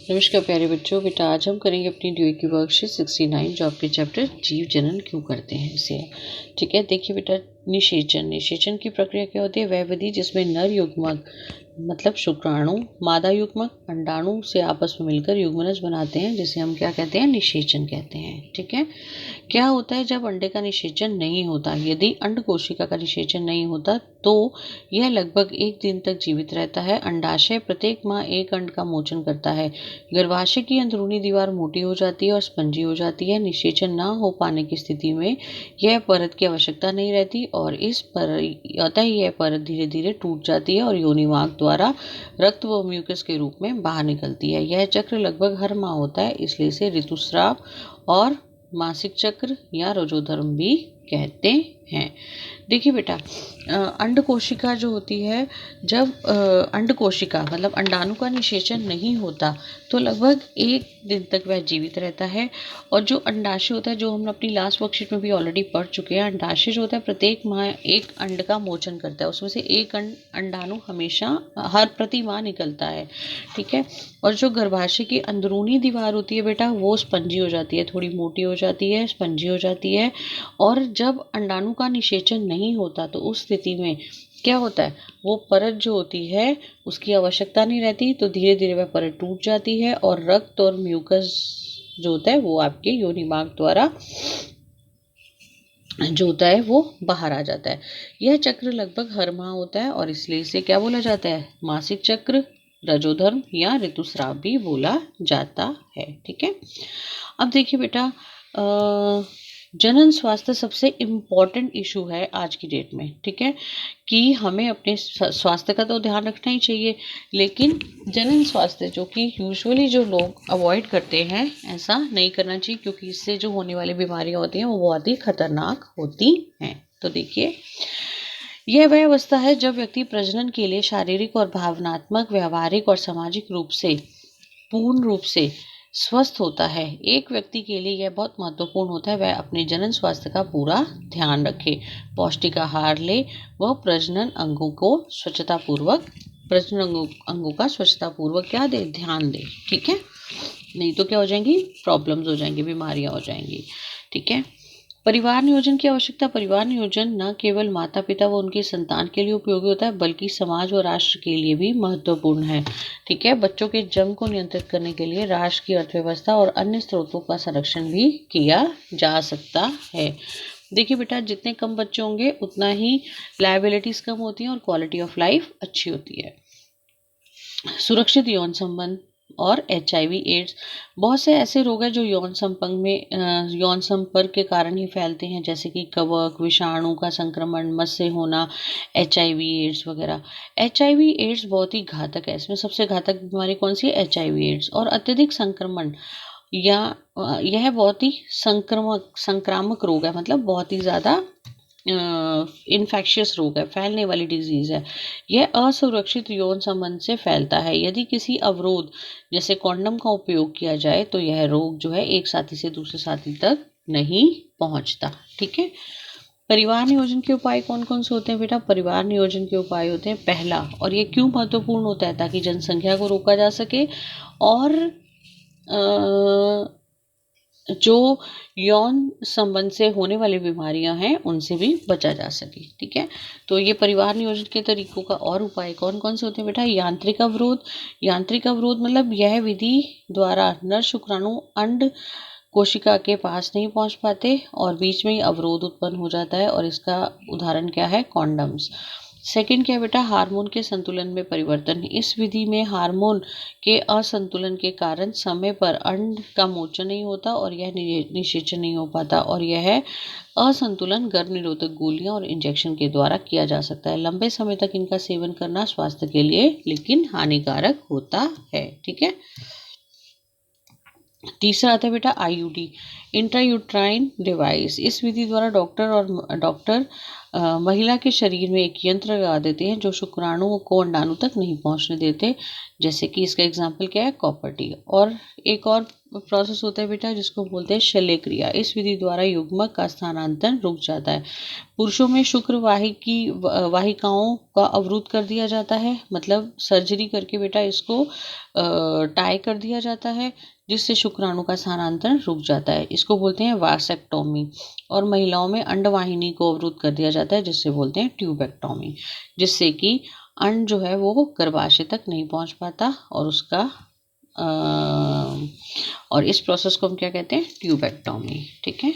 नमस्कार प्यारे बच्चों। बेटा आज हम करेंगे अपनी ड्यूई की वर्कशीट 69 जो आपके चैप्टर जीव जनन क्यों करते हैं इसे। ठीक है, देखिए बेटा, निषेचन की प्रक्रिया क्या होती है? वह विधि जिसमें नर युग्मक मतलब शुक्राणु मादा युग्मक अंडाणु से आपस में मिलकर युग्मनज बनाते हैं, जिसे हम क्या कहते हैं? निषेचन कहते हैं। ठीक है, क्या होता है जब अंडे का निषेचन नहीं होता? यदि अंड कोशिका का निषेचन नहीं होता तो यह लगभग 1 दिन तक जीवित रहता है। अंडाशय प्रत्येक माह एक अंड का मोचन करता है। गर्भाशय की अंदरूनी दीवार मोटी हो जाती है और स्पंजी हो जाती है। निषेचन न हो पाने की स्थिति में यह परत की आवश्यकता नहीं रहती और अतः यह परत धीरे धीरे टूट जाती है और योनिमार्ग द्वारा रक्त व म्यूकस के रूप में बाहर निकलती है। यह चक्र लगभग हर माह होता है, इसलिए इसे ऋतुस्राव और मासिक चक्र या रजोधर्म भी कहते हैं। देखिए बेटा, अंड कोशिका जो होती है, जब अंड कोशिका मतलब अंडाणु का निषेचन नहीं होता तो लगभग 1 दिन तक वह जीवित रहता है। और जो अंडाशय होता है, जो हम अपनी लास्ट वर्कशीट में भी ऑलरेडी पढ़ चुके हैं, अंडाशय जो होता है प्रत्येक माह एक अंड का मोचन करता है। उसमें से एक अंडाणु हमेशा हर प्रति माह निकलता है। ठीक है, और जो गर्भाशय की अंदरूनी दीवार होती है बेटा, वो स्पंजी हो जाती है, थोड़ी मोटी हो जाती है, स्पंजी हो जाती है। और जब अंडाणु का निषेचन नहीं होता तो उस स्थिति में क्या होता है? वो परत जो होती है उसकी आवश्यकता नहीं रहती, तो धीरे धीरे वह परत टूट जाती है और रक्त और म्यूकस जो होता है वो आपके योनिमार्ग द्वारा जो होता है वो बाहर आ जाता है। यह चक्र लगभग हर माह होता है और इसलिए इसे क्या बोला जाता है? मासिक चक्र, रजोधर्म या ऋतुस्राव भी बोला जाता है। ठीक है, अब देखिए बेटा, जनन स्वास्थ्य सबसे इम्पॉर्टेंट इशू है आज की डेट में। ठीक है, कि हमें अपने स्वास्थ्य का तो ध्यान रखना ही चाहिए, लेकिन जनन स्वास्थ्य जो कि यूजुअली जो लोग अवॉइड करते हैं, ऐसा नहीं करना चाहिए, क्योंकि इससे जो होने वाली बीमारियां होती हैं वो बहुत ही खतरनाक होती हैं। तो देखिए, यह वह अवस्था है जब व्यक्ति प्रजनन के लिए शारीरिक और भावनात्मक, व्यावहारिक और सामाजिक रूप से पूर्ण रूप से स्वस्थ होता है। एक व्यक्ति के लिए यह बहुत महत्वपूर्ण होता है वह अपने जनन स्वास्थ्य का पूरा ध्यान रखे, पौष्टिक आहार ले, वह प्रजनन अंगों का स्वच्छता पूर्वक क्या दे? ध्यान दे। ठीक है, नहीं तो क्या हो जाएंगी? प्रॉब्लम्स हो जाएंगी, बीमारियां हो जाएंगी। ठीक है, परिवार नियोजन की आवश्यकता। परिवार नियोजन न केवल माता पिता व उनकी संतान के लिए उपयोगी होता है, बल्कि समाज और राष्ट्र के लिए भी महत्वपूर्ण है। ठीक है, बच्चों के जन्म को नियंत्रित करने के लिए राष्ट्र की अर्थव्यवस्था और अन्य स्रोतों का संरक्षण भी किया जा सकता है। देखिए बेटा, जितने कम बच्चे होंगे उतना ही लायबिलिटीज कम होती हैं और क्वालिटी ऑफ लाइफ अच्छी होती है। सुरक्षित यौन संबंध और HIV एड्स। बहुत से ऐसे रोग हैं जो यौन संपर्क के कारण ही फैलते हैं, जैसे कि कवक, विषाणु का संक्रमण, मत से होना, HIV एड्स वगैरह। HIV एड्स बहुत ही घातक है। इसमें सबसे घातक बीमारी कौन सी है? HIV AIDS. और अत्यधिक संक्रमण या यह बहुत ही संक्रामक रोग है, मतलब बहुत ही ज़्यादा इन्फेक्शियस रोग है, फैलने वाली डिजीज है। यह असुरक्षित यौन संबंध से फैलता है। यदि किसी अवरोध जैसे कॉन्डम का उपयोग किया जाए तो यह रोग जो है एक साथी से दूसरे साथी तक नहीं पहुंचता। ठीक है, परिवार नियोजन के उपाय कौन कौन से होते हैं बेटा? परिवार नियोजन के उपाय होते हैं, पहला, और ये क्यों महत्वपूर्ण होता है? ताकि जनसंख्या को रोका जा सके और जो यौन संबंध से होने वाली बीमारियां हैं उनसे भी बचा जा सके। ठीक है, तो ये परिवार नियोजन के तरीकों का और उपाय कौन कौन से होते हैं बेटा? यांत्रिक अवरोध। यांत्रिक अवरोध मतलब यह विधि द्वारा नर शुक्राणु अंड कोशिका के पास नहीं पहुंच पाते और बीच में ही अवरोध उत्पन्न हो जाता है, और इसका उदाहरण क्या है? कॉन्डम्स। सेकंड क्या बेटा? हार्मोन के संतुलन में परिवर्तन। इस विधि में हार्मोन के असंतुलन के कारण समय पर अंड का मोचन नहीं होता और यह निषेचन नहीं हो पाता, और यह असंतुलन गर्भ निरोधक गोलियां और इंजेक्शन के द्वारा किया जा सकता है। लंबे समय तक इनका सेवन करना स्वास्थ्य के लिए लेकिन हानिकारक होता है। ठीक है, तीसरा आता है बेटा IUD, इंट्रायूट्राइन डिवाइस। इस विधि द्वारा डॉक्टर महिला के शरीर में एक यंत्र लगा देते हैं जो शुक्राणुओं को अंडाणु तक नहीं पहुंचने देते, जैसे कि इसका एग्जाम्पल क्या है? Copper T. और एक और प्रोसेस होता है बेटा जिसको बोलते हैं शल्य क्रिया। इस विधि द्वारा युग्मक का स्थानांतरण रुक जाता है। पुरुषों में शुक्र वाहिकाओं का अवरुद्ध कर दिया जाता है, मतलब सर्जरी करके बेटा इसको टाई कर दिया जाता है, जिससे शुक्राणु का स्थानांतरण रुक जाता है। इसको बोलते हैं वासेक्टोमी। और महिलाओं में अंडवाहिनी को अवरुद्ध कर दिया जाता है, जिससे बोलते हैं ट्यूबेक्टोमी, जिससे कि अंड जो है वो गर्भाशय तक नहीं पहुंच पाता और उसका और इस प्रोसेस को हम क्या कहते हैं, ट्यूबेक्टोमी। ठीक है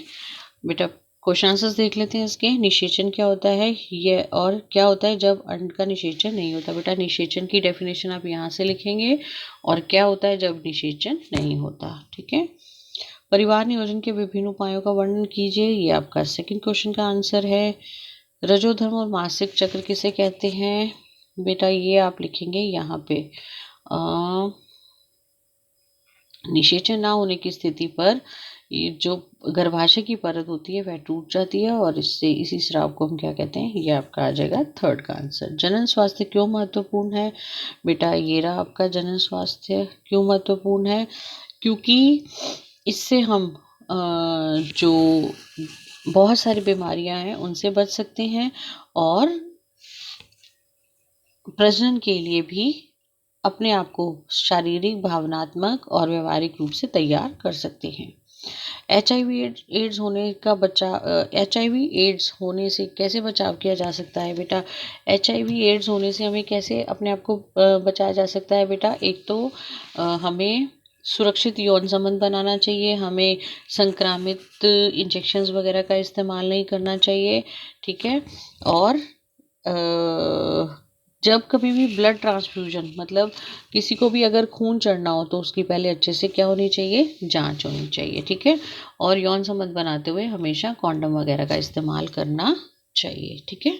बेटा, क्वेश्चन आंसर्स देख लेते हैं इसके। निषेचन क्या होता है ये, और क्या होता है जब अंड का निषेचन नहीं होता। बेटा निषेचन की डेफिनेशन आप यहाँ से लिखेंगे, और क्या होता है जब निषेचन नहीं होता। ठीक है, परिवार नियोजन के विभिन्न उपायों का वर्णन कीजिए, ये आपका सेकंड क्वेश्चन का आंसर है। रजोधर्म और मासिक चक्र किसे कहते हैं। बेटा ये आप लिखेंगे यहाँ पे, निषेचन ना होने की स्थिति पर ये जो गर्भाशय की परत होती है वह टूट जाती है, और इससे इसी स्राव को हम क्या कहते हैं, ये आपका आ जाएगा थर्ड का आंसर। जनन स्वास्थ्य क्यों महत्वपूर्ण है। बेटा ये रहा आपका जनन स्वास्थ्य क्यों महत्वपूर्ण है, क्योंकि इससे हम जो बहुत सारी बीमारियां हैं उनसे बच सकते हैं, और प्रजनन के लिए भी अपने आप को शारीरिक, भावनात्मक और व्यवहारिक रूप से तैयार कर सकते हैं। HIV एड्स होने का HIV एड्स होने से कैसे बचाव किया जा सकता है। बेटा HIV एड्स होने से हमें कैसे अपने आप को बचाया जा सकता है। बेटा एक तो हमें सुरक्षित यौन संबंध बनाना चाहिए, हमें संक्रामित इंजेक्शंस वगैरह का इस्तेमाल नहीं करना चाहिए। ठीक है, और जब कभी भी ब्लड ट्रांसफ्यूजन, मतलब किसी को भी अगर खून चढ़ना हो तो उसकी पहले अच्छे से क्या होनी चाहिए, जांच होनी चाहिए। ठीक है, और यौन संबंध बनाते हुए हमेशा कॉन्डम वगैरह का इस्तेमाल करना चाहिए। ठीक है,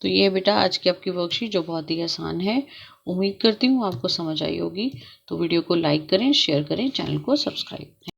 तो ये बेटा आज की आपकी वर्कशीट जो बहुत ही आसान है, उम्मीद करती हूँ आपको समझ आई होगी। तो वीडियो को लाइक करें, शेयर करें, चैनल को सब्सक्राइब करें।